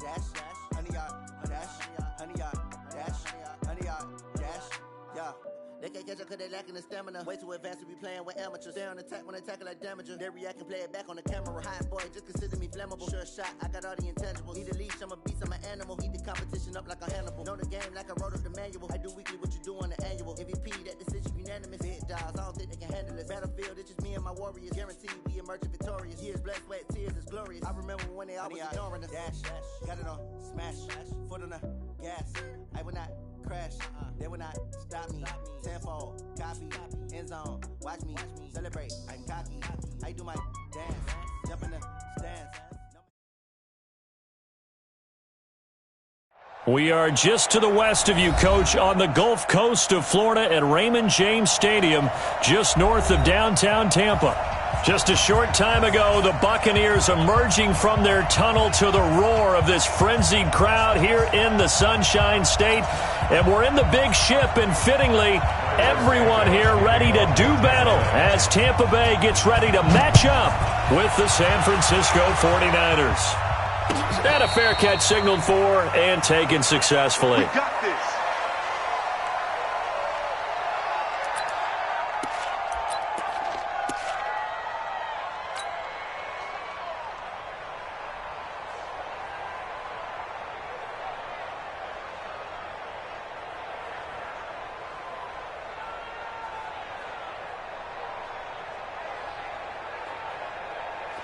dash, 100 yard, dash, 100 yard, dash, 100 yard, dash, yeah. They can't catch up cause they lacking the stamina. Way too advanced to be playing with amateurs. They on attack when they tackle like damager. They react and play it back on the camera. Hot boy, just consider me flammable. Sure shot, I got all the intangibles. Need a leash, I'm a beast, I'm an animal. Heat the competition up like a Hannibal. Know the game like I wrote up the manual. I do weekly what you do on the annual. MVP, that decision unanimous. Big dogs, I don't think they can handle it. Battlefield, it's just me and my warriors. Guaranteed we emerge victorious. Years, blood, sweat, tears, it's glorious. I remember when they always ignoring us. Dash, got it on, smash, foot on the gas. I will not crash, they will not stop me. Tenfold, copy, end zone, watch me celebrate. I'm cocky, I do my dance, jump in the stands. We are just to the west of you, Coach, on the Gulf Coast of Florida at Raymond James Stadium, just north of downtown Tampa. Just a short time ago, the Buccaneers emerging from their tunnel to the roar of this frenzied crowd here in the Sunshine State. And we're in the big ship, and fittingly, everyone here ready to do battle as Tampa Bay gets ready to match up with the San Francisco 49ers. And a fair catch signaled for and taken successfully. We got this.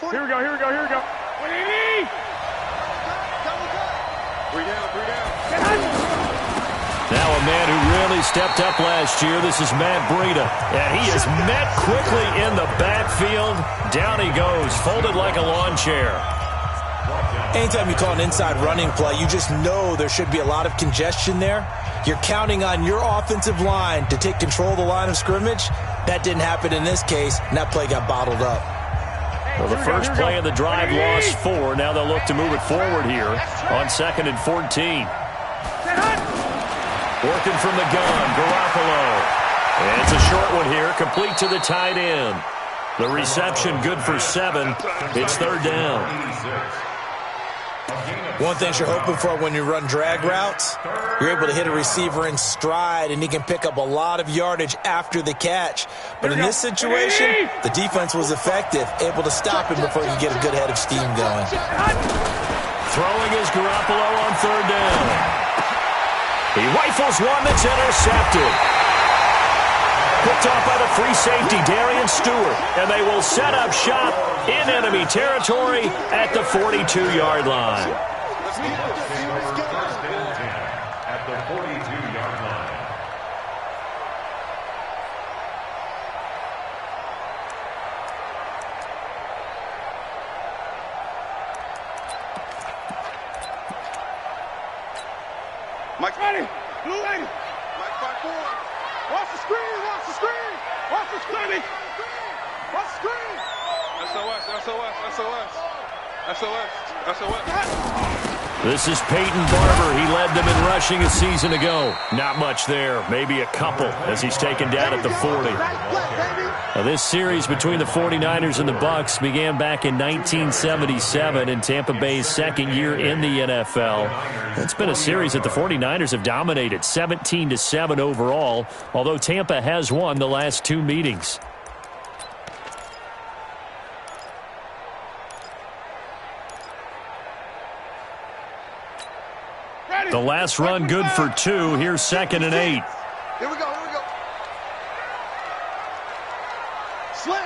Here we go. What do you need? Three down. Now a man who really stepped up last year. This is Matt Breida. And he is met quickly in the backfield. Down he goes, folded like a lawn chair. Anytime you call an inside running play, you just know there should be a lot of congestion there. You're counting on your offensive line to take control of the line of scrimmage. That didn't happen in this case, and that play got bottled up. Well, the first play of the drive lost 4. Now they'll look to move it forward here on 2nd and 14. Working from the gun, Garoppolo. And it's a short one here, complete to the tight end. The reception good for 7. It's 3rd down. One thing you're hoping for when you run drag routes, you're able to hit a receiver in stride, and he can pick up a lot of yardage after the catch. But in this situation, the defense was effective, able to stop him before he could get a good head of steam going. Throwing is Garoppolo on 3rd down. He rifles one that's intercepted. Picked off by the free safety, Darian Stewart. And they will set up shop in enemy territory at the 42-yard line. At the 42-yard line. Mike, ready. Blue lady. Mike 5-4. Watch the screen. Watch the screen. Watch the screen. Watch the screen. SOS. This is Peyton Barber. He led them in rushing a season ago. Not much there. Maybe a couple as he's taken down at the 40. Now, this series between the 49ers and the Bucs began back in 1977 in Tampa Bay's 2nd year in the NFL. It's been a series that the 49ers have dominated, 17-7 overall, although Tampa has won the last 2 meetings. The last run good for 2. Here's 2nd and 8. Here we go. Slam.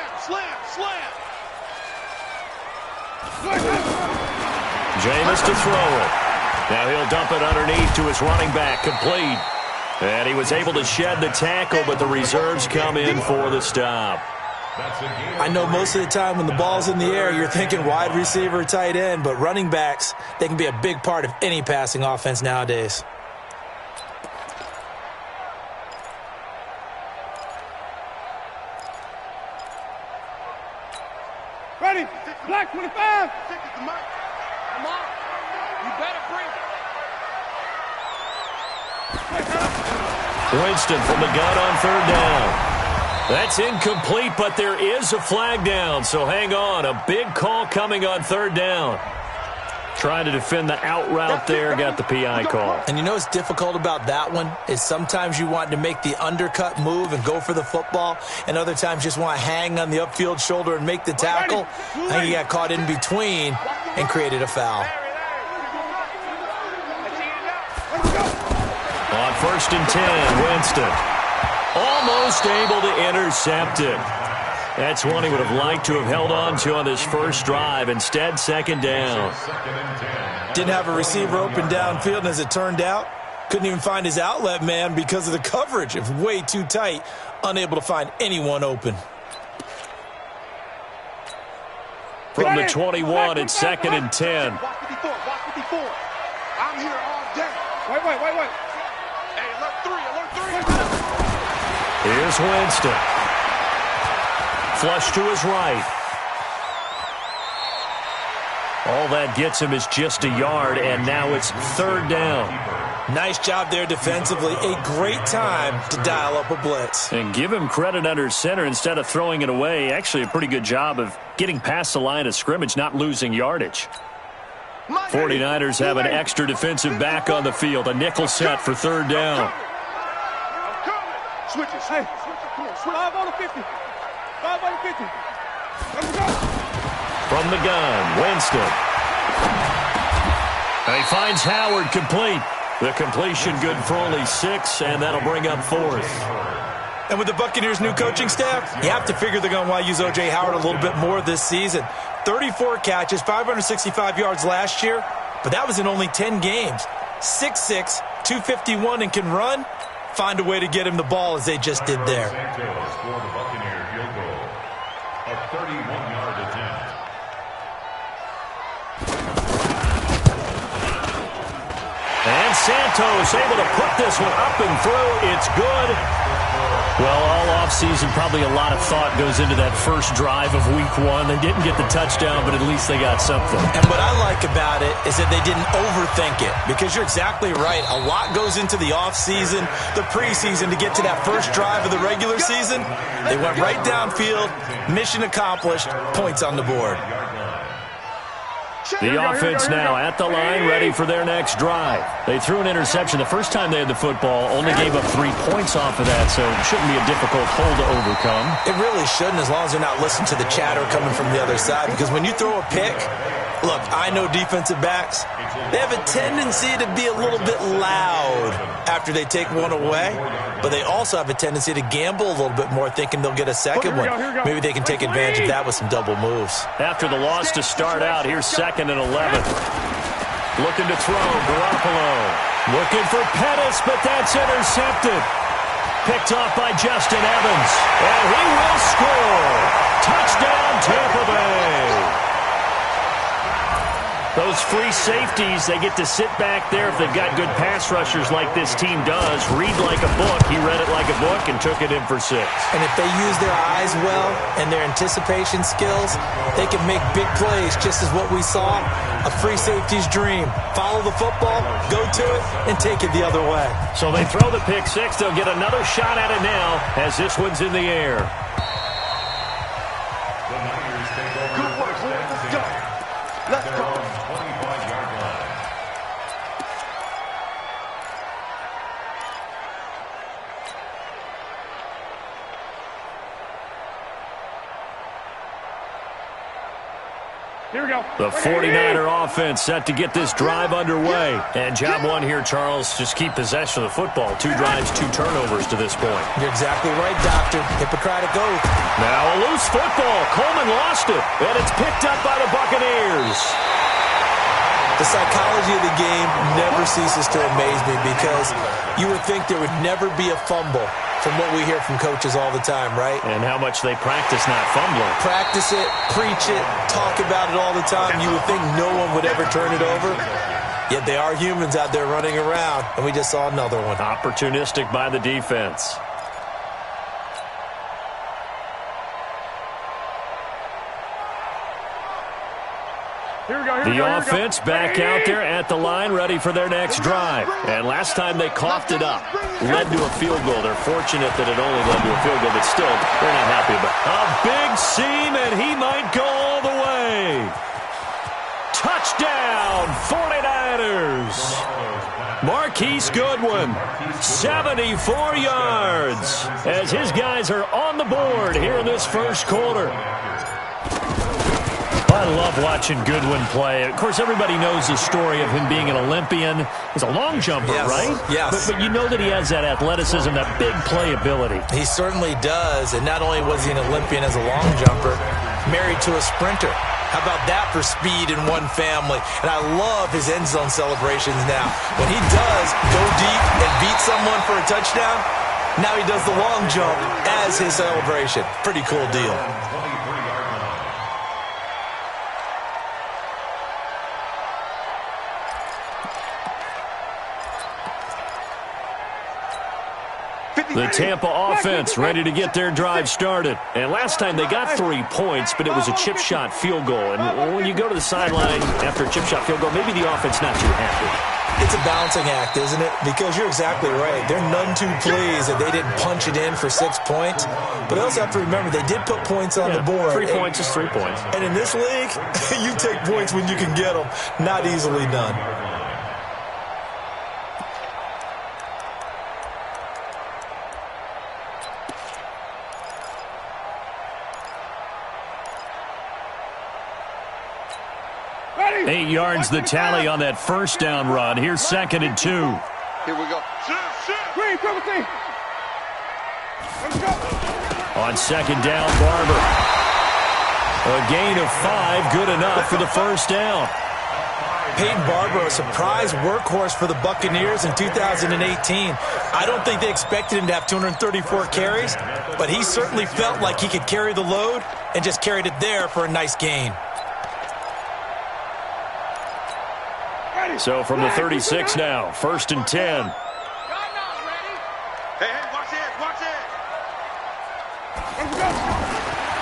Jameis to throw it. Now he'll dump it underneath to his running back, complete. And he was able to shed the tackle, but the reserves come in for the stop. I know most of the time when the ball's in the air, you're thinking wide receiver, tight end, but running backs, they can be a big part of any passing offense nowadays. Ready. Black 25. Come on. You better bring it. Winston from the gun on 3rd down. That's incomplete, but there is a flag down, so hang on. A big call coming on 3rd down. Trying to defend the out route there, got the PI call. And you know what's difficult about that one is sometimes you want to make the undercut move and go for the football, and other times just want to hang on the upfield shoulder and make the tackle. I think he got caught in between and created a foul. On 1st and 10, Winston almost able to intercept it. That's one he would have liked to have held on to on this first drive. Instead, 2nd down. Didn't have a receiver open downfield, and as it turned out, couldn't even find his outlet man because of the coverage. It was way too tight, unable to find anyone open. From the 21, it's 2nd and 10. Watch 54, watch 54. I'm here all day. Wait. Hey, alert 3. Here's Winston. Flush to his right. All that gets him is just a yard, and now it's 3rd down. Nice job there defensively. A great time to dial up a blitz. And give him credit under center instead of throwing it away. Actually, a pretty good job of getting past the line of scrimmage, not losing yardage. 49ers have an extra defensive back on the field. A nickel set for 3rd down. Switches. Hey, come on. 5 on the 50. 5 on the 50. Let's go. From the gun, Winston. And he finds Howard complete. The completion good for only 6, and that'll bring up 4th. And with the Buccaneers' new coaching staff, you have to figure they're going to want to use O.J. Howard a little bit more this season. 34 catches, 565 yards last year, but that was in only 10 games. 6'6", 251, and can run. Find a way to get him the ball as they just did there. Santos for the Buccaneer field goal. A 31-yard attempt. And Santos able to put this one up and through. It's good. Well, all offseason, probably a lot of thought goes into that first drive of week 1. They didn't get the touchdown, but at least they got something. And what I like about it is that they didn't overthink it, because you're exactly right. A lot goes into the offseason, the preseason, to get to that first drive of the regular season. They went right downfield, mission accomplished, points on the board. The offense now at the line, ready for their next drive. They threw an interception the first time they had the football, only gave up 3 points off of that, so it shouldn't be a difficult hole to overcome. It really shouldn't, as long as they're not listening to the chatter coming from the other side, because when you throw a pick, look, I know defensive backs, they have a tendency to be a little bit loud after they take one away, but they also have a tendency to gamble a little bit more, thinking they'll get a second one. Maybe they can take advantage of that with some double moves. After the loss to start out, here's 2nd and 11. Looking to throw, Garoppolo. Looking for Pettis, but that's intercepted. Picked off by Justin Evans. And he will score. Touchdown, Tampa Bay. Those free safeties, they get to sit back there if they've got good pass rushers like this team does. Read like a book. He read it like a book and took it in for 6. And if they use their eyes well and their anticipation skills, they can make big plays, just as what we saw. A free safety's dream. Follow the football, go to it, and take it the other way. So they throw the pick 6. They'll get another shot at it now as this one's in the air. The Niners take over. Good work, boys. Let's go. Let's go. 25-yard line. Here we go. The 49er offense set to get this drive underway. And job 1 here, Charles, just keep possession of the football. 2 drives, 2 turnovers to this point. You're exactly right, Doctor. Hippocratic oath. Now a loose football. Coleman lost it. And it's picked up by the Buccaneers. The psychology of the game never ceases to amaze me, because you would think there would never be a fumble from what we hear from coaches all the time, right? And how much they practice not fumbling. Practice it, preach it, talk about it all the time. You would think no one would ever turn it over. Yet they are humans out there running around, and we just saw another one. Opportunistic by the defense. The offense back out there at the line, ready for their next drive. And last time they coughed it up, led to a field goal. They're fortunate that it only led to a field goal, but still, they're not happy about it. A big seam, and he might go all the way. Touchdown, 49ers. Marquise Goodwin, 74 yards, as his guys are on the board here in this first quarter. I love watching Goodwin play. Of course, everybody knows the story of him being an Olympian. He's a long jumper, yes, right? Yes. But you know that he has that athleticism, that big playability. He certainly does. And not only was he an Olympian as a long jumper, married to a sprinter. How about that for speed in one family? And I love his end zone celebrations now. When he does go deep and beat someone for a touchdown, now he does the long jump as his celebration. Pretty cool deal. The Tampa offense ready to get their drive started. And last time they got 3 points, but it was a chip shot field goal. And when you go to the sideline after a chip shot field goal, maybe the offense not too happy. It's a balancing act, isn't it? Because you're exactly right. They're none too pleased that they didn't punch it in for 6 points. But they also have to remember they did put points on the board. 3 points is 3 points. And in this league, you take points when you can get them. Not easily done. Ready? 8 yards the tally on that first down run. Here's 2nd and 2. Here we go. Green, double team. Let's go. On 2nd down, Barber. A gain of 5, good enough for the first down. Peyton Barber, a surprise workhorse for the Buccaneers in 2018. I don't think they expected him to have 234 carries, but he certainly felt like he could carry the load and just carried it there for a nice gain. So from the 36 now, 1st and 10. Hey, watch it, watch it.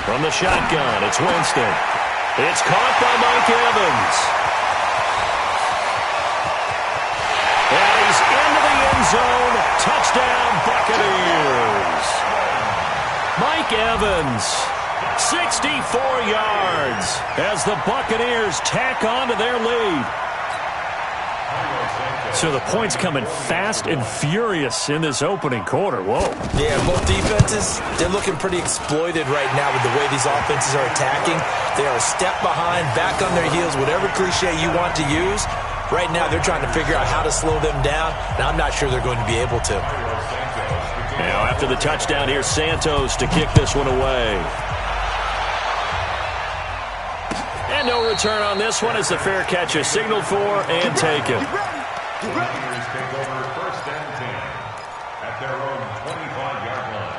From the shotgun, it's Winston. It's caught by Mike Evans. And he's into the end zone. Touchdown, Buccaneers. Mike Evans, 64 yards as the Buccaneers tack on to their lead. So the points coming fast and furious in this opening quarter. Whoa. Yeah, both defenses, they're looking pretty exploited right now with the way these offenses are attacking. They are a step behind, back on their heels, whatever cliche you want to use. Right now, they're trying to figure out how to slow them down, and I'm not sure they're going to be able to. Now, after the touchdown, here's Santos to kick this one away. And no return on this one as the fair catch is signaled for and taken. Buccaneers take over 1st and 10 at their own 25-yard line.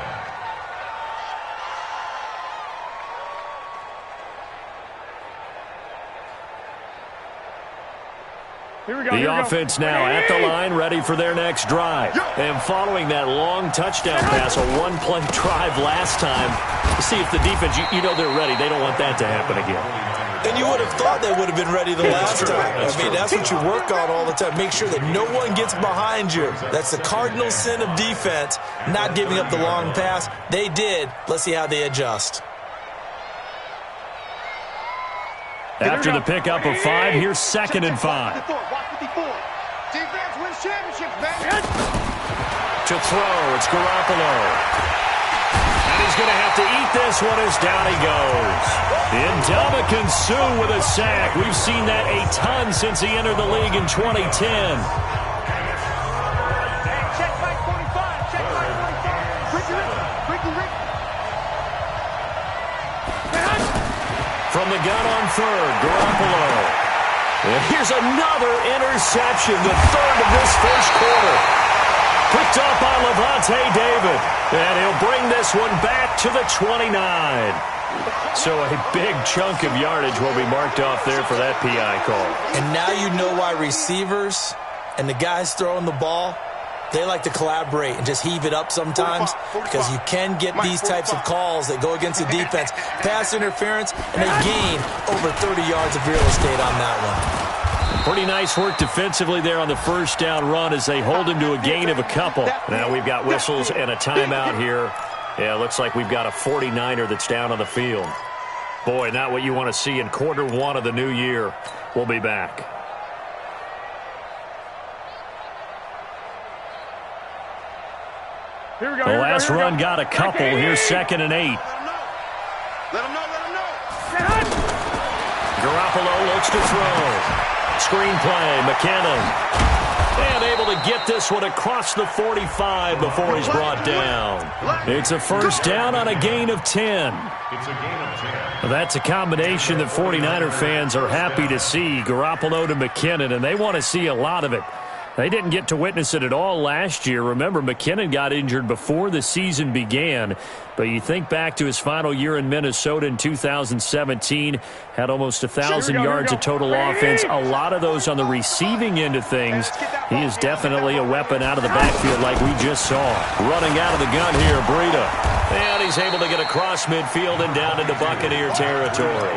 The offense now at the line, ready for their next drive. And following that long touchdown pass, a one-play drive last time, to see if the defense, you know they're ready. They don't want that to happen again. And you would have thought they would have been ready the last time. I mean, that's what you work on all the time. Make sure that no one gets behind you. That's the cardinal sin of defense, not giving up the long pass. They did. Let's see how they adjust. After the pickup of 5, here's 2nd and 5. Defense wins championships, baby. To throw, it's Garoppolo. And he's going to have to eat this one as down he goes. Ndamukong Suh with a sack. We've seen that a ton since he entered the league in 2010. Check back 45. Check back 45. Ricky. From the gun on 3rd, Garoppolo. And here's another interception, the 3rd of this first quarter. Picked up by Levante David. And he'll bring this one back to the 29. So a big chunk of yardage will be marked off there for that PI call. And now you know why receivers and the guys throwing the ball, they like to collaborate and just heave it up sometimes because you can get these types of calls that go against the defense. Pass interference, and they gain over 30 yards of real estate on that one. Pretty nice work defensively there on the first down run as they hold him to a gain of a couple. Now we've got whistles and a timeout here. Yeah, it looks like we've got a 49er that's down on the field. Boy, not what you want to see in quarter one of the new year. We'll be back. Here we go. The last run got a couple. Here's 2nd and 8. Let him know. Garoppolo looks to throw. Screenplay, McKinnon. And able to get this one across the 45 before he's brought down. It's a first down on a gain of 10. It's a gain of 10. That's a combination that 49er fans are happy to see. Garoppolo to McKinnon, and they want to see a lot of it. They didn't get to witness it at all last year. Remember, McKinnon got injured before the season began. But you think back to his final year in Minnesota in 2017, had almost 1,000 yards of total offense. A lot of those on the receiving end of things. He is definitely a weapon out of the backfield like we just saw. Running out of the gun here, Breida. And he's able to get across midfield and down into Buccaneer territory.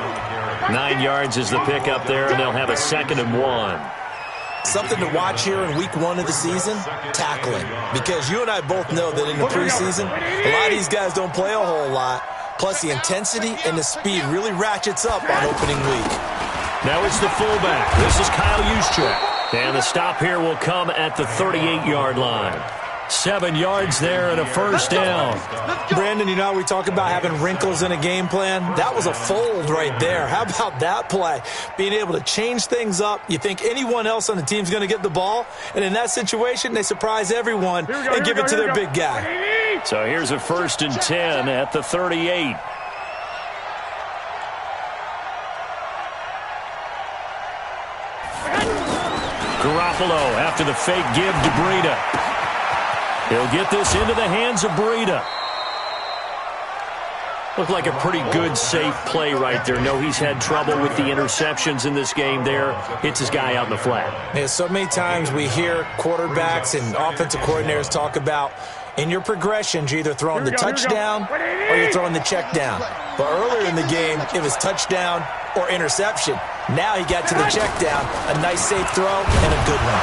9 yards is the pickup there, and they'll have a 2nd and 1. Something to watch here in week 1 of the season, tackling. Because you and I both know that in the preseason, a lot of these guys don't play a whole lot. Plus, the intensity and the speed really ratchets up on opening week. Now it's the fullback. This is Kyle Juszczyk. And the stop here will come at the 38-yard line. 7 yards there and a first down. Brandon, you know, we talk about having wrinkles in a game plan. That was a fold right there. How about that play? Being able to change things up. You think anyone else on the team's going to get the ball, and in that situation, they surprise everyone and give it to their big guy. So here's a 1st and 10 at the 38. Garoppolo after the fake give to Breida. He'll get this into the hands of Breida. Looked like a pretty good, safe play right there. No, he's had trouble with the interceptions in this game there. Hits his guy out in the flat. Yeah, so many times we hear quarterbacks and offensive coordinators talk about in your progressions, you're either throwing the touchdown or you're throwing the check down. But earlier in the game, it was touchdown or interception. Now he got to the check down, a nice safe throw, and a good one.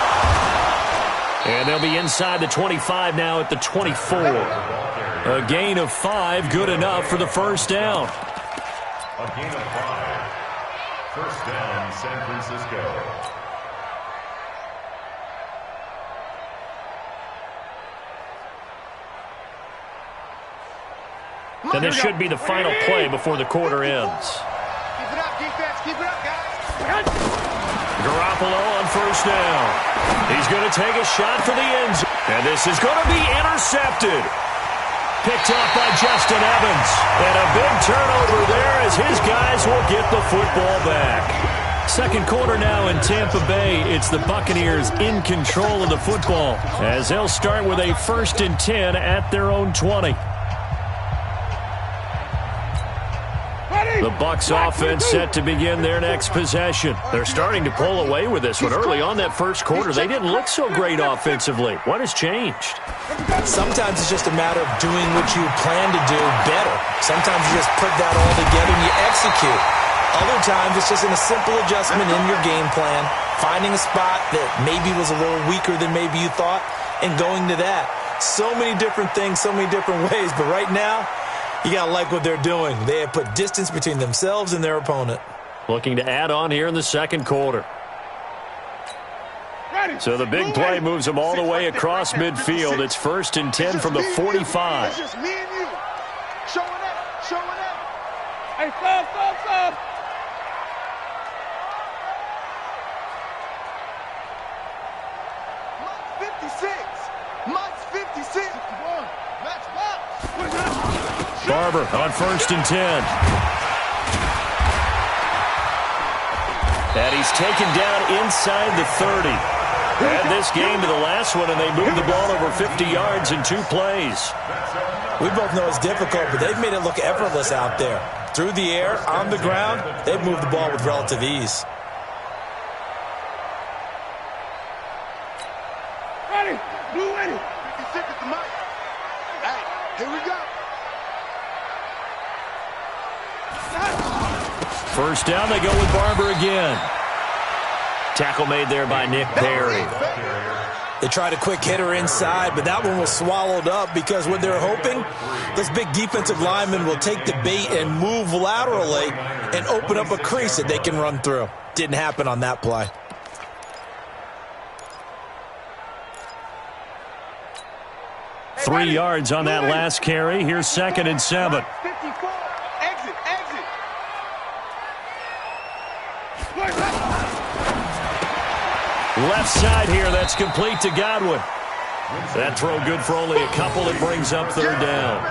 And they'll be inside the 25 now at the 24. A gain of 5, good enough for the first down. A gain of 5. First down, San Francisco. And this should be the final play before the quarter ends. Keep it up, defense. Keep it up, guys. Garoppolo on first down. He's going to take a shot for the end zone. And this is going to be intercepted. Picked up by Justin Evans. And a big turnover there as his guys will get the football back. Second quarter now in Tampa Bay. It's the Buccaneers in control of the football as they'll start with a 1st and 10 at their own 20. The Bucs offense set to begin their next possession. They're starting to pull away with this one. Early on that first quarter, they didn't look so great offensively. What has changed? Sometimes it's just a matter of doing what you plan to do better. Sometimes you just put that all together and you execute. Other times it's just a simple adjustment in your game plan, finding a spot that maybe was a little weaker than maybe you thought, and going to that. So many different things, so many different ways, but right now, you got to like what they're doing. They have put distance between themselves and their opponent. Looking to add on here in the second quarter. So the big play moves them all the way across midfield. It's 1st and 10 from the 45. It's just me and you. Showing up. Hey, stop. Mike's 56. That's Barber on 1st and 10. And he's taken down inside the 30. Add this game to the last one, and they moved the ball over 50 yards in 2 plays. We both know it's difficult, but they've made it look effortless out there. Through the air, on the ground, they've moved the ball with relative ease. Ready. Blue ready. 56 at the mic. Hey, here we go. First down, they go with Barber again. Tackle made there by Nick Perry. They tried a quick hitter inside, but that one was swallowed up because what they're hoping, those big defensive linemen will take the bait and move laterally and open up a crease that they can run through. Didn't happen on that play. Hey, 3 yards on that last carry. Here's 2nd and 7. 54. Exit. Left side here, that's complete to Godwin. That throw good for only a couple. It brings up 3rd down.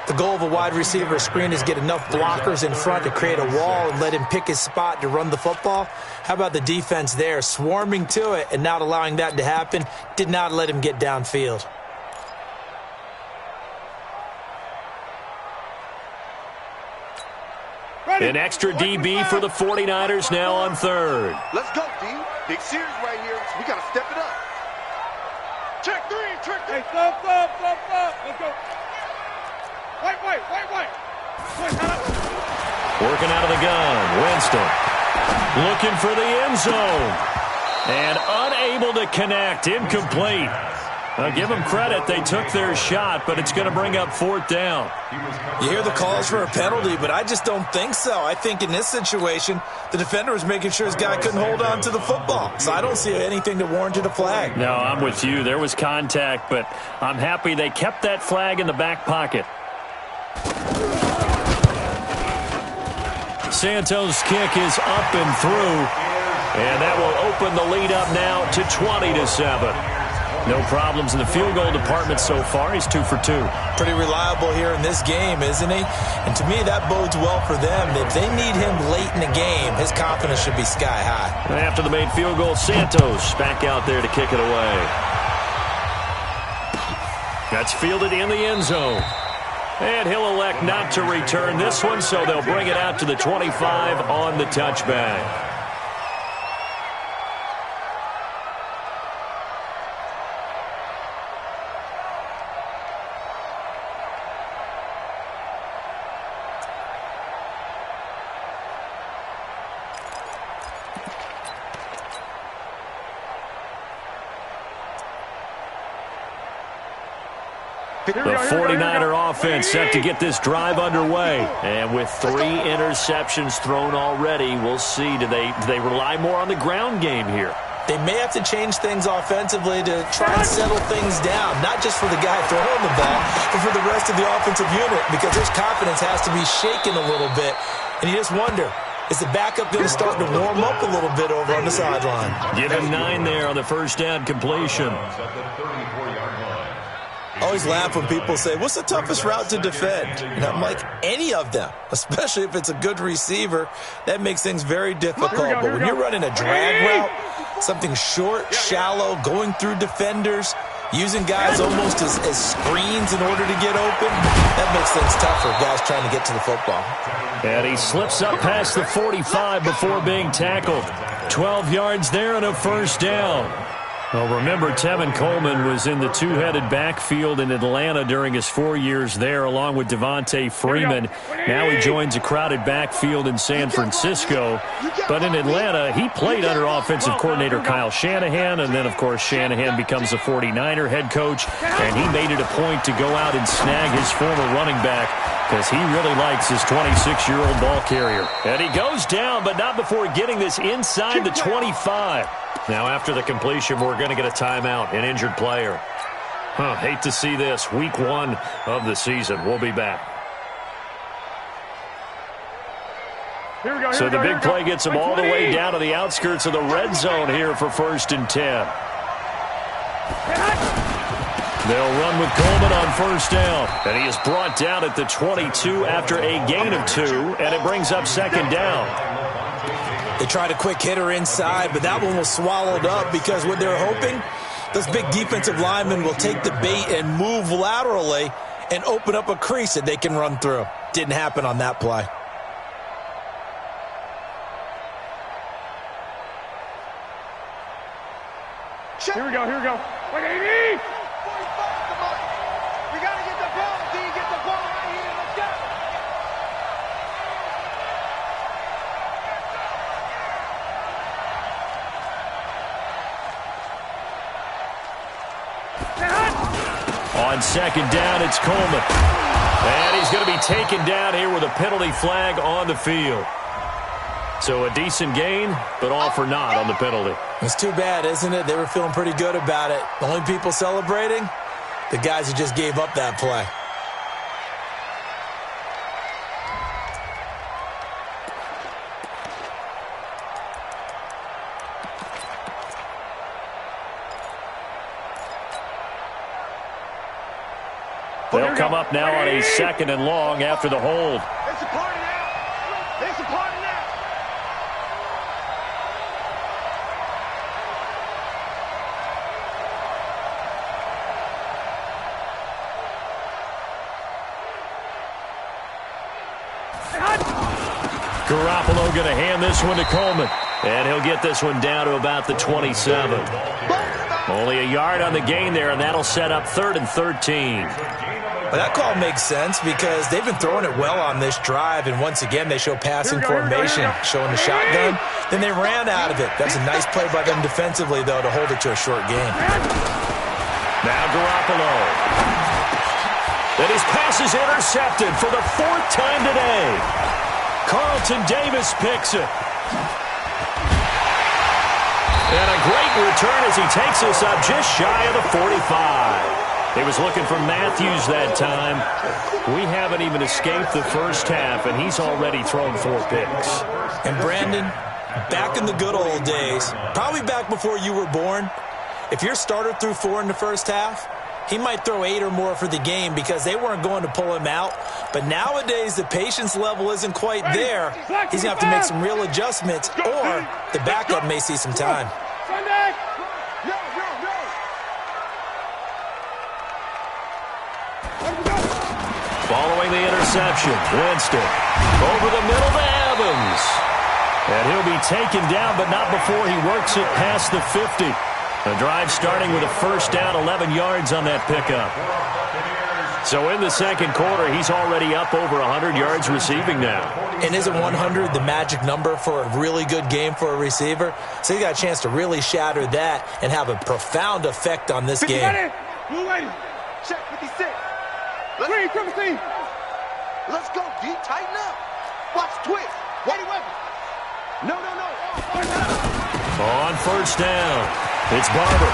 The goal of a wide receiver screen is get enough blockers in front to create a wall and let him pick his spot to run the football. How about the defense there, swarming to it and not allowing that to happen? Did not let him get downfield. An extra DB for the 49ers now on 3rd. Let's go, D. Big series right here. We got to step it up. Check 3. Hey, stop. Let's go. Wait. Working out of the gun. Winston looking for the end zone. And unable to connect. Incomplete. Give them credit. They took their shot, but it's going to bring up 4th down. You hear the calls for a penalty, but I just don't think so. I think in this situation, the defender was making sure his guy couldn't hold on to the football. So I don't see anything that warranted a flag. No, I'm with you. There was contact, but I'm happy they kept that flag in the back pocket. Santos' kick is up and through, and that will open the lead up now to 20-7. No problems in the field goal department so far. He's 2 for 2. Pretty reliable here in this game, isn't he? And to me, that bodes well for them. If they need him late in the game, his confidence should be sky high. After the made field goal, Santos back out there to kick it away. That's fielded in the end zone. And he'll elect not to return this one, so they'll bring it out to the 25 on the touchback. The 49er offense set to get this drive underway. And with 3 interceptions thrown already, we'll see. Do they rely more on the ground game here? They may have to change things offensively to try and settle things down, not just for the guy throwing the ball, but for the rest of the offensive unit, because his confidence has to be shaken a little bit. And you just wonder, is the backup going to start to warm up a little bit over on the sideline? Give him 9 there on the first down completion. I always laugh when people say, what's the toughest route to defend? And I'm like, any of them, especially if it's a good receiver. That makes things very difficult. But when you're running a drag route, something short, shallow, going through defenders, using guys almost as screens in order to get open, that makes things tougher, guys trying to get to the football. And he slips up past the 45 before being tackled. 12 yards there and a first down. Well, remember, Tevin Coleman was in the 2-headed backfield in Atlanta during his 4 years there, along with Devontae Freeman. Now he joins a crowded backfield in San Francisco. But in Atlanta, he played under offensive coordinator Kyle Shanahan, and then, of course, Shanahan becomes a 49er head coach, and he made it a point to go out and snag his former running back because he really likes his 26-year-old ball carrier. And he goes down, but not before getting this inside the 25. Now, after the completion, we're going to get a timeout, an injured player. Hate to see this. Week 1 of the season. We'll be back. So the big play gets them all the way down to the outskirts of the red zone here for 1st and 10. They'll run with Coleman on 1st down. And he is brought down at the 22 after a gain of 2, and it brings up 2nd down. They tried a quick hitter inside, but that one was swallowed up because what they're hoping, those big defensive linemen will take the bait and move laterally and open up a crease that they can run through. Didn't happen on that play. Here we go. 180! We got to get the ball, D. Get the ball right here. Let's go. On second down, it's Coleman. And he's going to be taken down here with a penalty flag on the field. So a decent gain, but all for naught on the penalty. It's too bad, isn't it? They were feeling pretty good about it. The only people celebrating, the guys who just gave up that play. They'll come up now on a second and long after the hold. It's a party now. It's a party now. Garoppolo going to hand this one to Coleman. And he'll get this one down to about the 27. Only a yard on the gain there, and that'll set up 3rd and 13. Well, that call makes sense because they've been throwing it well on this drive, and once again they show passing formation, showing the shotgun. Then they ran out of it. That's a nice play by them defensively, though, to hold it to a short gain. Now Garoppolo. And his pass is intercepted for the 4th time today. Carlton Davis picks it. And a great return as he takes us up just shy of the 45. He was looking for Matthews that time. We haven't even escaped the first half, and he's already thrown 4 picks. And Brandon, back in the good old days, probably back before you were born, if your starter threw 4 in the first half, he might throw 8 or more for the game because they weren't going to pull him out. But nowadays, the patience level isn't quite there. He's going to have to make some real adjustments, or the backup may see some time. Following the interception, Winston over the middle to Evans. And he'll be taken down, but not before he works it past the 50. The drive starting with a first down, 11 yards on that pickup. So in the second quarter, he's already up over 100 yards receiving now. And isn't 100 the magic number for a really good game for a receiver? So he got a chance to really shatter that and have a profound effect on this game. Blue lady, check 56. Green, 17. Let's go, D. Tighten up. Watch twist. Ready weapon. No. On first down, it's Barber.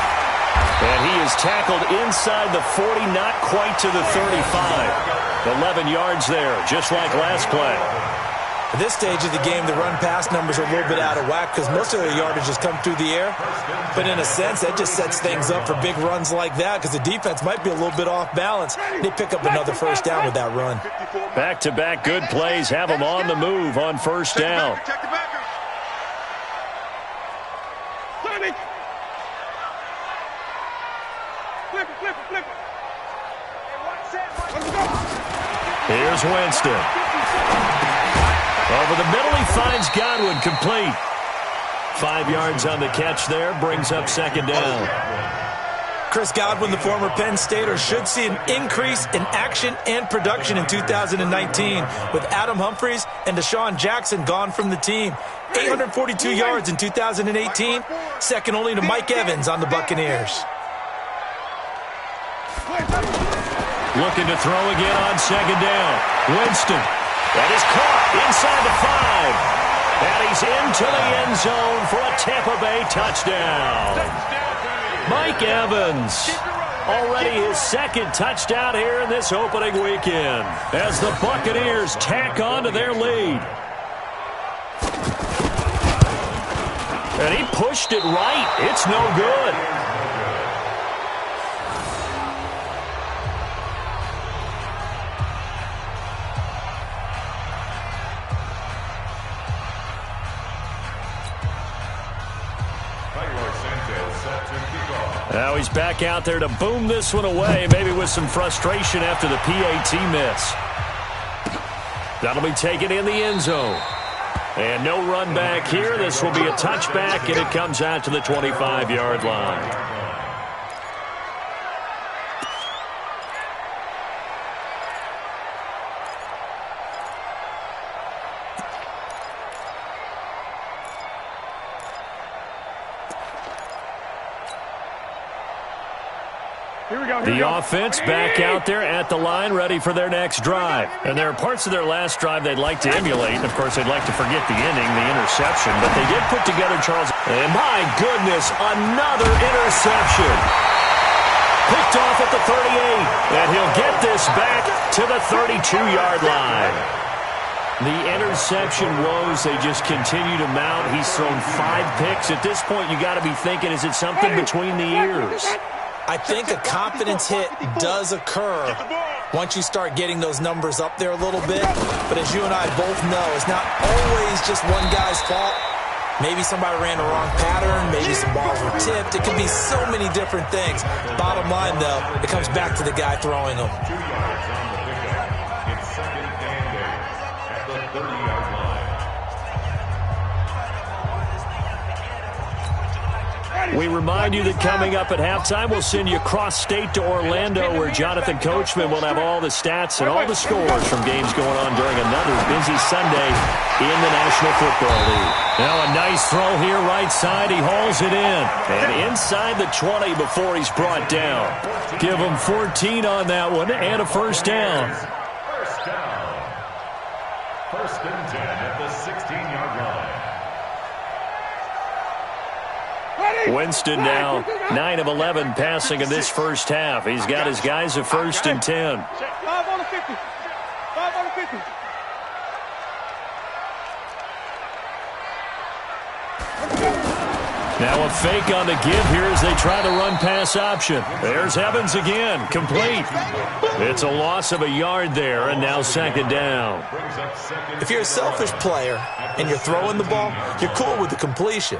And he is tackled inside the 40, not quite to the 35. 11 yards there, just like last play. At this stage of the game, the run-pass numbers are a little bit out of whack because most of their yardage has come through the air. But in a sense, that just sets things up for big runs like that because the defense might be a little bit off balance. They pick up another first down with that run. Back-to-back good plays have them on the move on first down. Check the backers. Flip it. Here's Winston. Over the middle, he finds Godwin complete. 5 yards on the catch there, brings up second down. Chris Godwin, the former Penn Stater, should see an increase in action and production in 2019 with Adam Humphries and Deshaun Jackson gone from the team. 842 yards in 2018, second only to Mike Evans on the Buccaneers. Looking to throw again on second down. Winston. That is caught inside the 5. And he's into the end zone for a Tampa Bay touchdown. Mike Evans. Already his second touchdown here in this opening weekend as the Buccaneers tack on to their lead. And he pushed it right. It's no good. Now he's back out there to boom this one away, maybe with some frustration after the PAT miss. That'll be taken in the end zone. And no run back here. This will be a touchback, and it comes out to the 25-yard line. The offense back out there at the line, ready for their next drive. And there are parts of their last drive they'd like to emulate. Of course, they'd like to forget the ending, the interception. But they did put together, Charles. And my goodness, another interception. Picked off at the 38. And he'll get this back to the 32-yard line. The interception woes, they just continue to mount. He's thrown 5 picks. At this point, you got to be thinking, is it something between the ears? I think a confidence hit does occur once you start getting those numbers up there a little bit. But as you and I both know, it's not always just one guy's fault. Maybe somebody ran the wrong pattern. Maybe some balls were tipped. It could be so many different things. Bottom line, though, it comes back to the guy throwing them. 2 yards on the pickup. It's second and 8 at the 30-yard line. We remind you that coming up at halftime, we'll send you cross-state to Orlando, where Jonathan Coachman will have all the stats and all the scores from games going on during another busy Sunday in the National Football League. Now a nice throw here, right side. He hauls it in. And inside the 20 before he's brought down. Give him 14 on that one and a first down. First down. First and 10 at the 16-yard line. Winston now 9 of 11 passing in this first half. He's got his guys a first and 10. 5 on the 50. 5 on the 50. Now a fake on the give here as they try to run pass option. There's Evans again, complete. It's a loss of a yard there, and now second down. If you're a selfish player and you're throwing the ball, you're cool with the completion.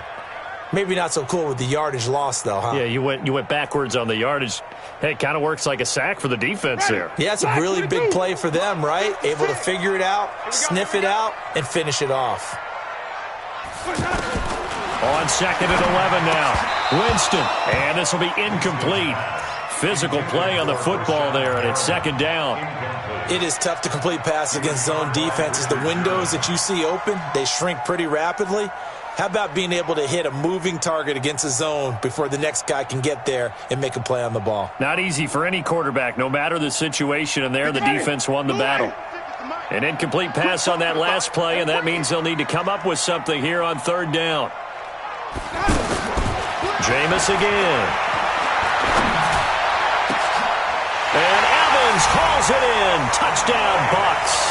Maybe not so cool with the yardage loss, though, huh? Yeah, you went backwards on the yardage. Hey, it kind of works like a sack for the defense there. Yeah, it's a really big play for them, right? Able to figure it out, sniff it out, and finish it off. On second and 11 now. Winston, and this will be incomplete. Physical play on the football there, and it's second down. It is tough to complete passes against zone defenses. The windows that you see open, they shrink pretty rapidly. How about being able to hit a moving target against a zone before the next guy can get there and make a play on the ball? Not easy for any quarterback, no matter the situation, and there the defense won the battle. An incomplete pass on that last play, and that means they'll need to come up with something here on third down. Jameis again. And Evans hauls it in. Touchdown, Bucs.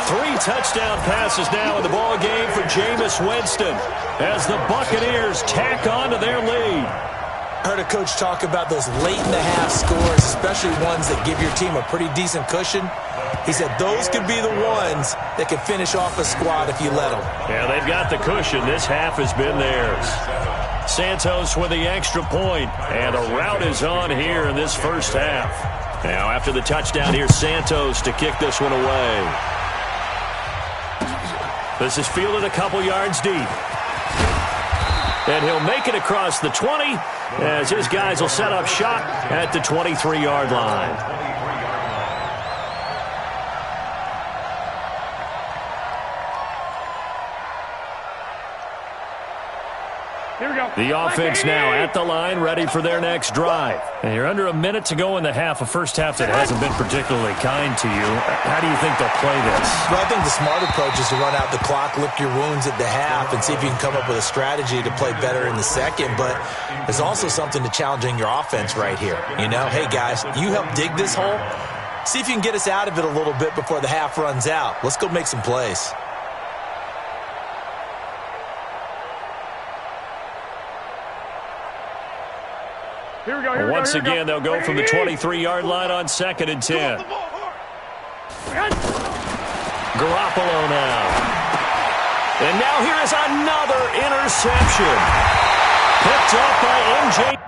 3 touchdown passes now in the ball game for Jameis Winston as the Buccaneers tack on to their lead. I heard a coach talk about those late-in-the-half scores, especially ones that give your team a pretty decent cushion. He said those could be the ones that can finish off a squad if you let them. Yeah, they've got the cushion. This half has been theirs. Santos with the extra point, and the route is on here in this first half. Now, after the touchdown, here's Santos to kick this one away. This is fielded a couple yards deep. And he'll make it across the 20 as his guys will set up shop at the 23-yard line. Here we go. The offense now at the line, ready for their next drive. And you're under a minute to go in the half, a first half that hasn't been particularly kind to you. How do you think they'll play this? Well, I think the smart approach is to run out the clock, lick your wounds at the half, and see if you can come up with a strategy to play better in the second. But there's also something to challenging your offense right here. You know, hey, guys, you help dig this hole. See if you can get us out of it a little bit before the half runs out. Let's go make some plays. Here we go. Once again, they'll go from the 23-yard line on second and 10. Garoppolo now. And now here is another interception. Picked off by MJ.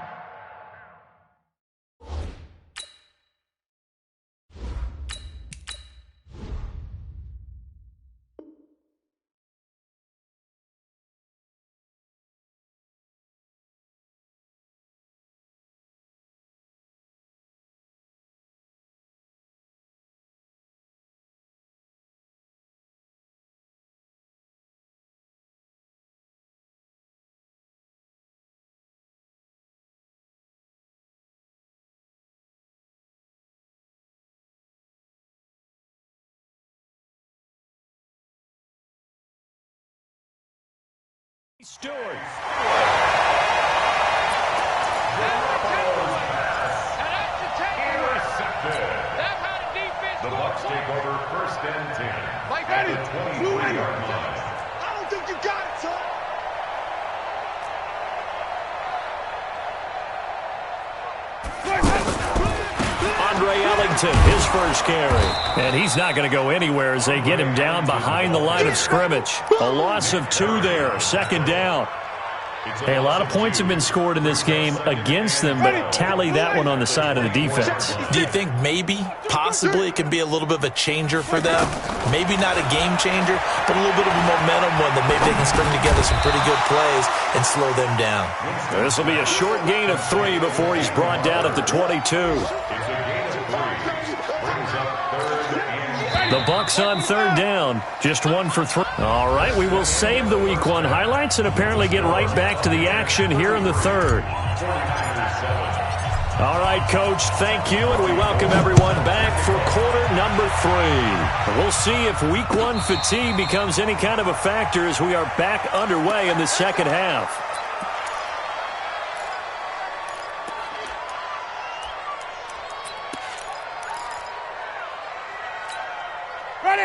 Stewart. The Bucs take over 1st and 10 at the 23-yard line. I don't think you got it, son. Andre Ellington, his first carry. And he's not going to go anywhere as they get him down behind the line of scrimmage. A loss of 2 there, 2nd down. Hey, a lot of points have been scored in this game against them, but tally that one on the side of the defense. Do you think maybe, possibly, it can be a little bit of a changer for them? Maybe not a game changer, but a little bit of a momentum one that maybe they can string together some pretty good plays and slow them down. This will be a short gain of 3 before he's brought down at the 22. The Bucs on 3rd down, just 1 for 3. All right, we will save the Week 1 highlights and apparently get right back to the action here in the 3rd. All right, Coach, thank you, and we welcome everyone back for quarter number 3. We'll see if Week 1 fatigue becomes any kind of a factor as we are back underway in the 2nd half.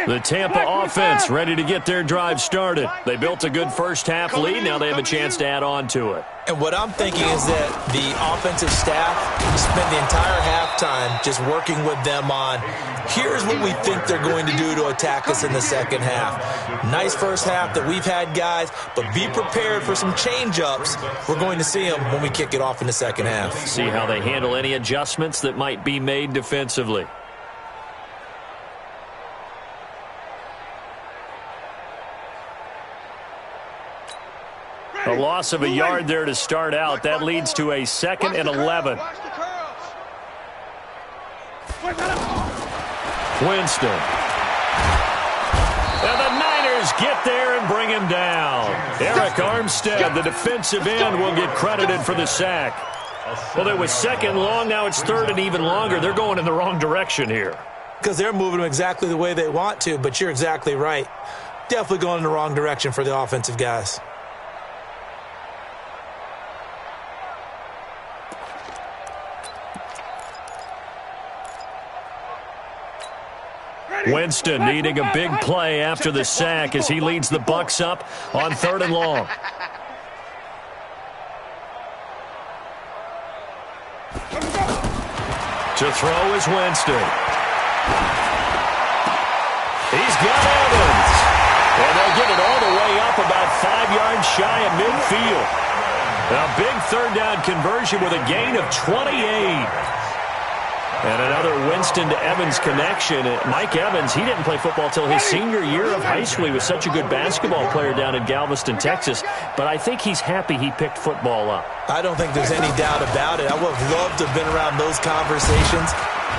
The Tampa offense ready to get their drive started. They built a good first half lead. Now they have a chance to add on to it. And what I'm thinking is that the offensive staff spent the entire halftime just working with them on, here's what we think they're going to do to attack us in the 2nd half. Nice first half that we've had, guys, but be prepared for some change-ups. We're going to see them when we kick it off in the 2nd half. See how they handle any adjustments that might be made defensively. A loss of a yard there to start out. That leads to a 2nd and 11. Winston. And the Niners get there and bring him down. Eric Armstead, the defensive end, will get credited for the sack. Well, it was 2nd long. Now it's 3rd and even longer. They're going in the wrong direction here. Because they're moving them exactly the way they want to, but you're exactly right. Definitely going in the wrong direction for the offensive guys. Winston needing a big play after the sack as he leads the Bucs up on 3rd and long. To throw is Winston. He's got Evans. And they'll get it all the way up about 5 yards shy of midfield. A big 3rd down conversion with a gain of 28. And another Winston to Evans connection. Mike Evans, he didn't play football until his senior year of high school. He was such a good basketball player down in Galveston, Texas. But I think he's happy he picked football up. I don't think there's any doubt about it. I would have loved to have been around those conversations.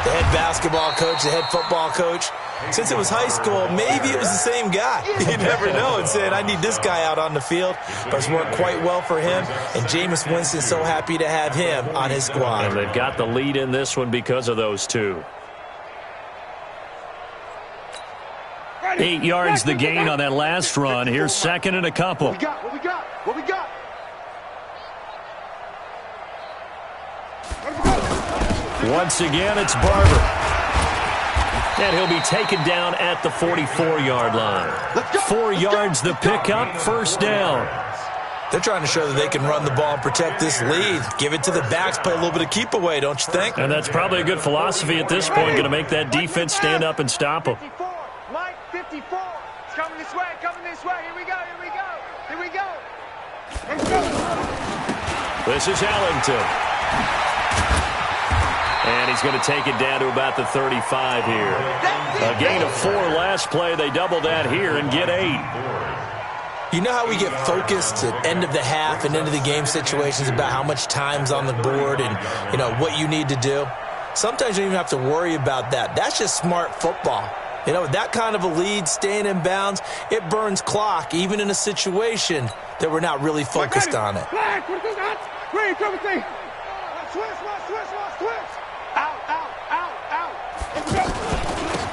The head basketball coach, the head football coach. Since it was high school, maybe it was the same guy. You never know. And saying, I need this guy out on the field. But it's worked quite well for him. And Jameis Winston's so happy to have him on his squad. And they've got the lead in this one because of those two. 8 yards the gain on that last run. Here's 2nd and a couple. What we got? What we got? What we got? Once again, it's Barber. And he'll be taken down at the 44-yard line. 4 yards the pickup, 1st down. They're trying to show that they can run the ball and protect this lead. Give it to the backs, play a little bit of keep away, don't you think? And that's probably a good philosophy at this point, going to make that defense stand up and stop them. 54, Mike, 54. It's coming this way, coming this way. Here we go, here we go, here we go. Let's go. This is Ellington. And he's going to take it down to about the 35 here. A gain of 4 last play. They double that here and get 8. You know how we get focused at end of the half and end of the game situations about how much time's on the board and, you know, what you need to do? Sometimes you don't even have to worry about that. That's just smart football. You know, that kind of a lead, staying in bounds, it burns clock, even in a situation that we're not really focused on it.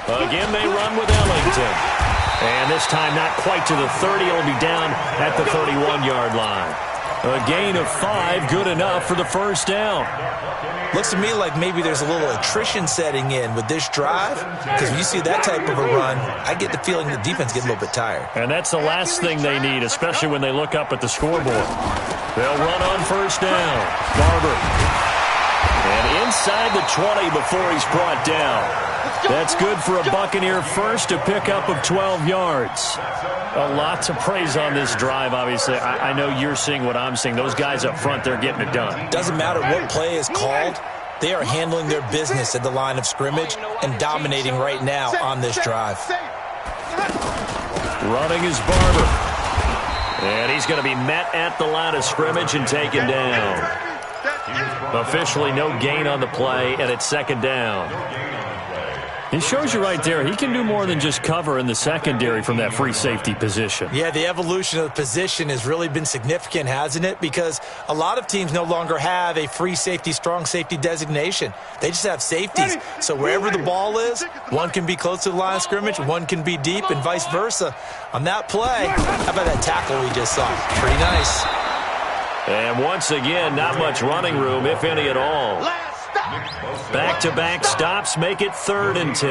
Again, they run with Ellington. And this time not quite to the 30. It'll be down at the 31-yard line. A gain of 5, good enough for the first down. Looks to me like maybe there's a little attrition setting in with this drive, because when you see that type of a run, I get the feeling the defense gets a little bit tired. And that's the last thing they need, especially when they look up at the scoreboard. They'll run on first down. Barber. And inside the 20 before he's brought down. That's good for a Buccaneer first, to pick up of 12 yards. A lot to praise on this drive, obviously. I know you're seeing what I'm seeing. Those guys up front, they're getting it done. Doesn't matter what play is called. They are handling their business at the line of scrimmage and dominating right now on this drive. Running is Barber. And he's going to be met at the line of scrimmage and taken down. Officially no gain on the play, and it's second down. It shows you right there, he can do more than just cover in the secondary from that free safety position. Yeah, the evolution of the position has really been significant, hasn't it? Because a lot of teams no longer have a free safety, strong safety designation. They just have safeties. So wherever the ball is, one can be close to the line of scrimmage, one can be deep, and vice versa. On that play, how about that tackle we just saw? Pretty nice. And once again, not much running room, if any at all. Back-to-back stops make it 3rd and 10.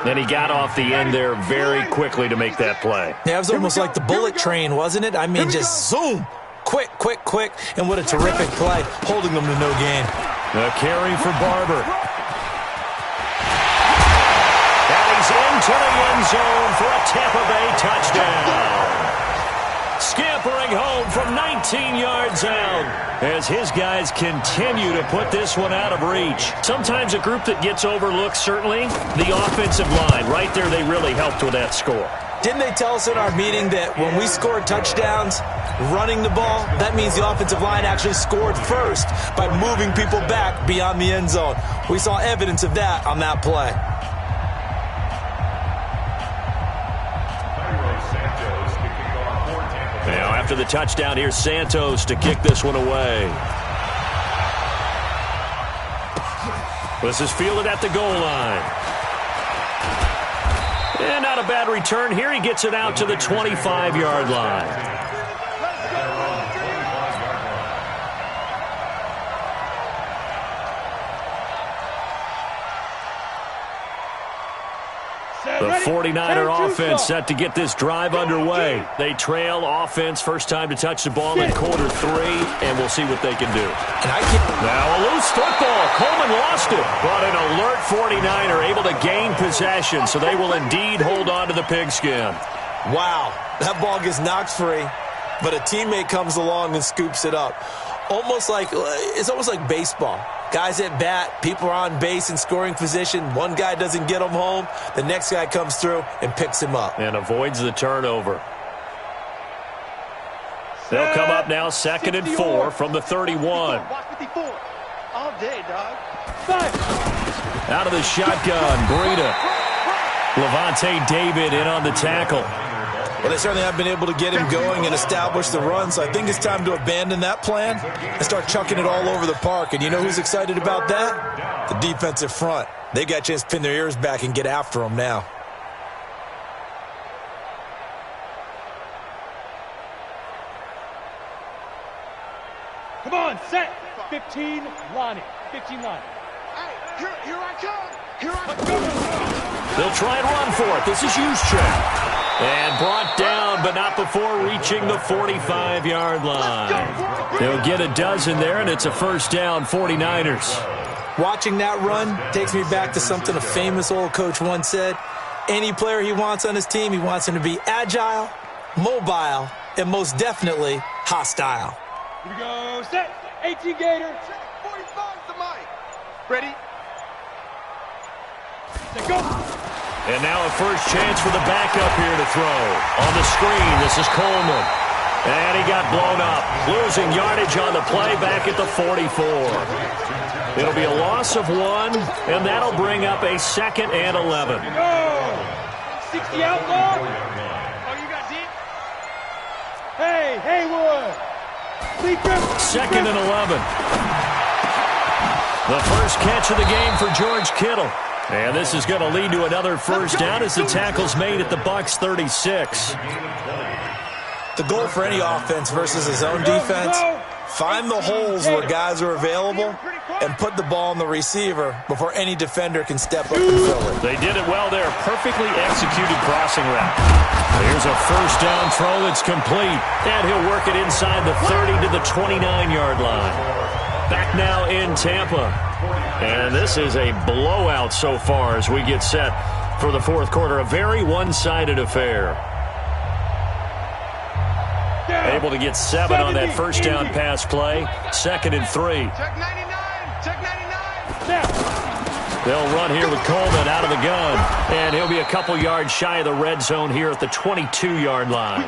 Then he got off the end there very quickly to make that play. Yeah, it was almost like the bullet train, wasn't it? I mean, just zoom. Quick, quick, quick. And what a terrific play, holding them to no gain. A carry for Barber. And he's into the end zone for a Tampa Bay touchdown. Scampering home from 19 yards out as his guys continue to put this one out of reach. Sometimes a group that gets overlooked, certainly, the offensive line. Right there, they really helped with that score. Didn't they tell us in our meeting that when we scored touchdowns running the ball, that means the offensive line actually scored first by moving people back beyond the end zone? We saw evidence of that on that play. Now, after the touchdown, here's Santos to kick this one away. This is fielded at the goal line. And not a bad return here. He gets it out to the 25-yard line. The 49er offense set to get this drive underway. They trail offense first time to touch the ball in quarter 3, and we'll see what they can do. Now a loose football. Coleman lost it, but an alert 49er able to gain possession, so they will indeed hold on to the pigskin. Wow, that ball gets knocked free, but a teammate comes along and scoops it up. It's almost like baseball. Guys at bat, people are on base in scoring position. One guy doesn't get him home. The next guy comes through and picks him up. And avoids the turnover. They'll come up now 2nd and 4 from the 31. All day, dog. Out of the shotgun, Breida. Levante David in on the tackle. Well, they certainly have been able to get him going and establish the run, so I think it's time to abandon that plan and start chucking it all over the park. And you know who's excited about that? The defensive front. They got a chance to pin their ears back and get after him now. Come on, set. 15, Lonnie. 15, Lonnie. Hey, here I come. Here I come. They'll try and run for it. This is Juszczyk. And brought down, but not before reaching the 45-yard line. They'll get a dozen there, and it's a first down, 49ers. Watching that run takes me back to something a famous old coach once said. Any player he wants on his team, he wants him to be agile, mobile, and most definitely hostile. Here we go, set. 18 Gator. 45 to Mike. Ready? Set, go. And now a first chance for the backup here to throw. On the screen, this is Coleman. And he got blown up. Losing yardage on the play back at the 44. It'll be a loss of 1, and that'll bring up a 2nd and 11. Go! 60 outlaw. Oh, you got deep? Hey, Haywood. 2nd and 11. The first catch of the game for George Kittle. And this is going to lead to another first down as the tackle's made at the Bucs 36. The goal for any offense versus his own defense, find the holes where guys are available and put the ball on the receiver before any defender can step up and fill it. They did it well there. Perfectly executed crossing route. Here's a first down throw that's complete. And he'll work it inside the 30 to the 29-yard line. Back now in Tampa. And this is a blowout so far as we get set for the fourth quarter. A very one-sided affair. Able to get 7 on that first down pass play. 2nd and 3. Check 99. Check 99. They'll run here with Coleman out of the gun. And he'll be a couple yards shy of the red zone here at the 22-yard line.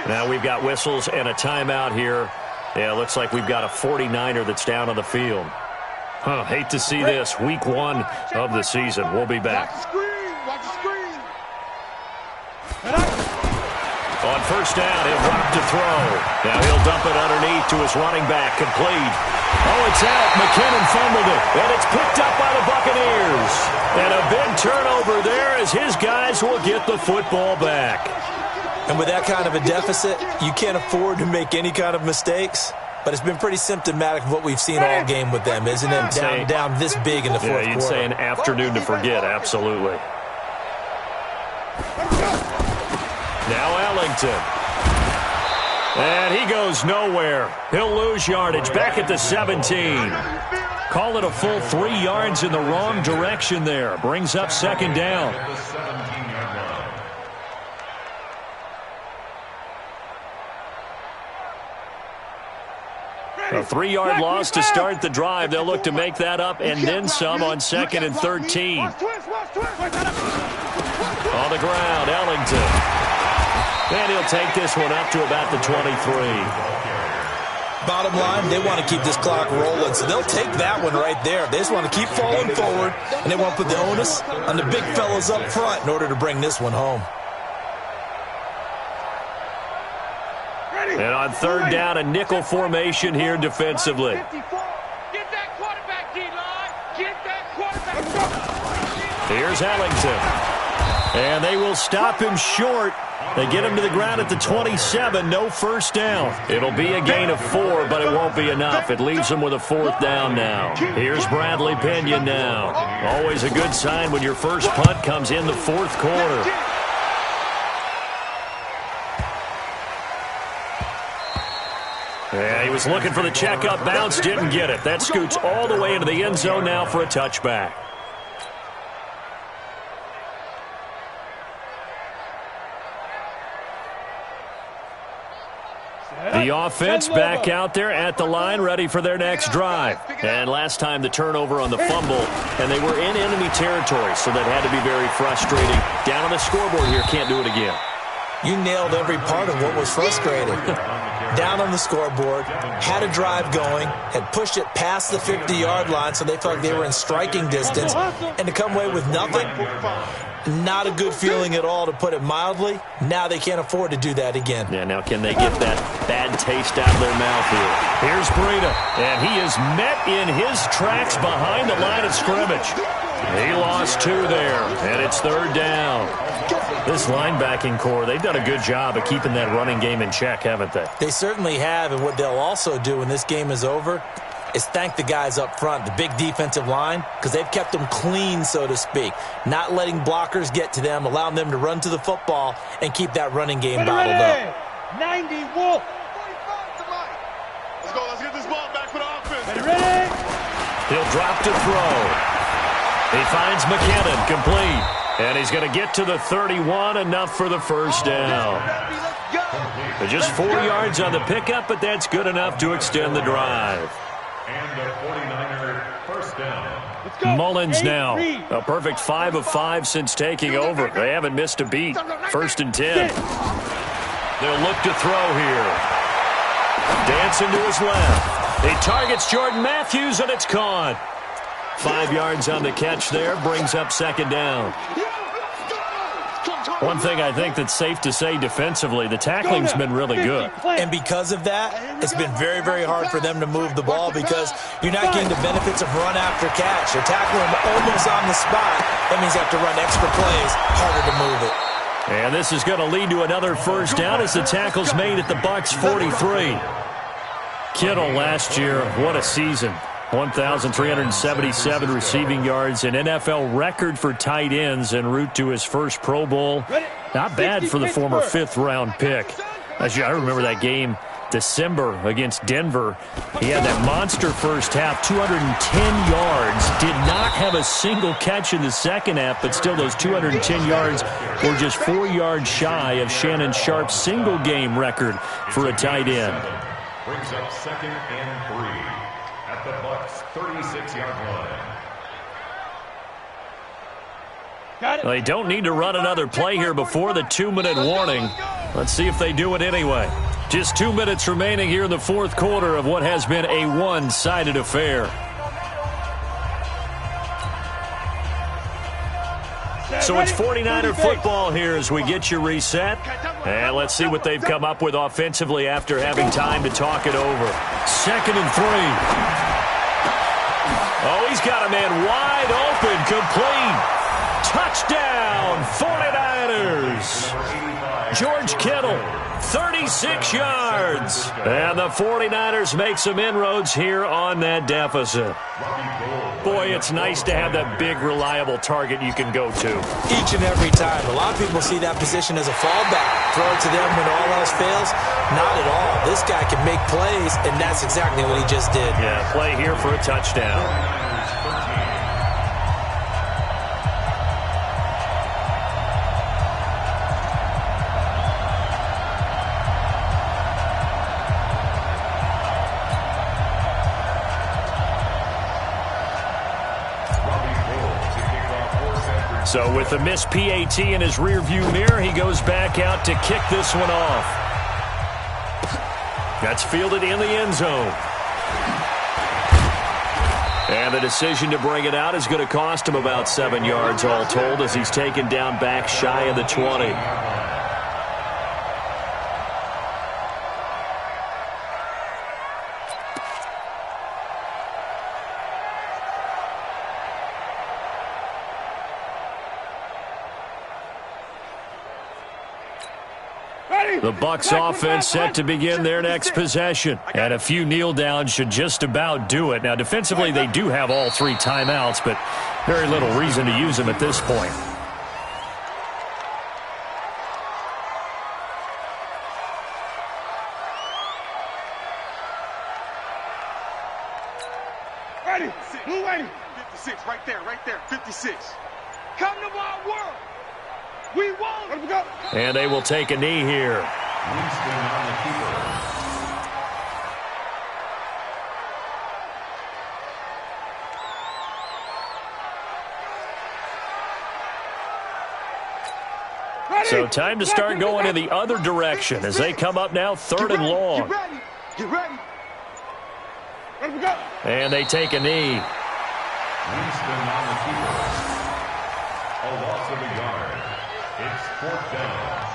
Now we've got whistles and a timeout here. Yeah, it looks like we've got a 49er that's down on the field. Hate to see this. Week 1 of the season. We'll be back. Watch the screen. Watch the screen. On first down, he'll drop to throw. Now he'll dump it underneath to his running back. Complete. Oh, it's out. McKinnon fumbled it. And it's picked up by the Buccaneers. And a big turnover there as his guys will get the football back. And with that kind of a deficit, you can't afford to make any kind of mistakes. But it's been pretty symptomatic of what we've seen all game with them, isn't it? Down this big in the fourth quarter. Yeah, you'd say an afternoon to forget. Absolutely. Now Ellington. And he goes nowhere. He'll lose yardage back at the 17. Call it a full 3 yards in the wrong direction there. Brings up 2nd down. A 3-yard loss to start the drive. They'll look to make that up and then some on 2nd and 13. On the ground, Ellington. And he'll take this one up to about the 23. Bottom line, they want to keep this clock rolling, so they'll take that one right there. They just want to keep falling forward, and they want to put the onus on the big fellas up front in order to bring this one home. And on 3rd down, a nickel formation here defensively. Get that quarterback, D-line. Get that quarterback. Here's Ellington. And they will stop him short. They get him to the ground at the 27. No first down. It'll be a gain of 4, but it won't be enough. It leaves them with a 4th down now. Here's Bradley Pinion now. Always a good sign when your first punt comes in the 4th quarter. Yeah, he was looking for the checkup bounce, didn't get it. That scoots all the way into the end zone now for a touchback. The offense back out there at the line, ready for their next drive. And last time the turnover on the fumble, and they were in enemy territory, so that had to be very frustrating. Down on the scoreboard here, can't do it again. You nailed every part of what was frustrating. Down on the scoreboard, had a drive going, had pushed it past the 50-yard line so they felt like they were in striking distance, and to come away with nothing, not a good feeling at all, to put it mildly. Now they can't afford to do that again. Yeah, now can they get that bad taste out of their mouth here? Here's Breida, and he is met in his tracks behind the line of scrimmage. He lost 2 there, and it's 3rd down. This linebacking core, they've done a good job of keeping that running game in check, haven't they? They certainly have, and what they'll also do when this game is over is thank the guys up front, the big defensive line, because they've kept them clean, so to speak, not letting blockers get to them, allowing them to run to the football and keep that running game bottled up. 90 Wolf. Let's go. Let's get this ball back for the offense. Ready? He'll drop to throw. He finds McKinnon, complete. And he's going to get to the 31, enough for the first down. Just 4 yards on the pickup, but that's good enough to extend the drive. And a 49er first down. Mullins now. A perfect 5 of 5 since taking over. They haven't missed a beat. 1st and 10. They'll look to throw here. Dancing to his left. He targets Jordan Matthews, and it's caught. 5 yards on the catch there. Brings up 2nd down. One thing I think that's safe to say defensively, the tackling's been really good. And because of that, it's been very, very hard for them to move the ball because you're not getting the benefits of run after catch. You're tackling them almost on the spot. That means you have to run extra plays, harder to move it. And this is going to lead to another first down as the tackle's made at the Bucs 43. Kittle last year, what a season. 1,377 receiving yards, an NFL record for tight ends en route to his first Pro Bowl. Not bad for the former fifth-round pick. I remember that game, December against Denver. He had that monster first half, 210 yards. Did not have a single catch in the second half, but still those 210 yards were just 4 yards shy of Shannon Sharp's single-game record for a tight end. Brings up 2nd and 3 at the Bucs 36-yard line. They don't need to run another play here before the 2-minute warning. Let's see if they do it anyway. Just 2 minutes remaining here in the fourth quarter of what has been a one-sided affair. So it's 49er football here as we get you reset. And let's see what they've come up with offensively after having time to talk it over. 2nd and 3. Oh, he's got a man wide open, complete. Touchdown, 49ers. George Kittle, 36 yards. And the 49ers make some inroads here on that deficit. Boy, it's nice to have that big, reliable target you can go to. Each and every time. A lot of people see that position as a fallback. Throw it to them when all else fails. Not at all. This guy can make plays, and that's exactly what he just did. Yeah, play here for a touchdown. So with the missed PAT in his rearview mirror, he goes back out to kick this one off. That's fielded in the end zone. And the decision to bring it out is going to cost him about 7 yards all told as he's taken down back shy of the 20. The Bucs offense set to begin their next possession. And a few kneel downs should just about do it. Now, defensively, they do have all 3 timeouts, but very little reason to use them at this point. Ready, move ready. 56, right there, 56. Come to my world. We won't. Let me go. And they will take a knee here. Winston on the keeper. So time to start going in the other direction as they come up now 3rd and long. Get ready. Let me go. And they take a knee. Winston on the keeper. A loss of a yard. It's 4th down.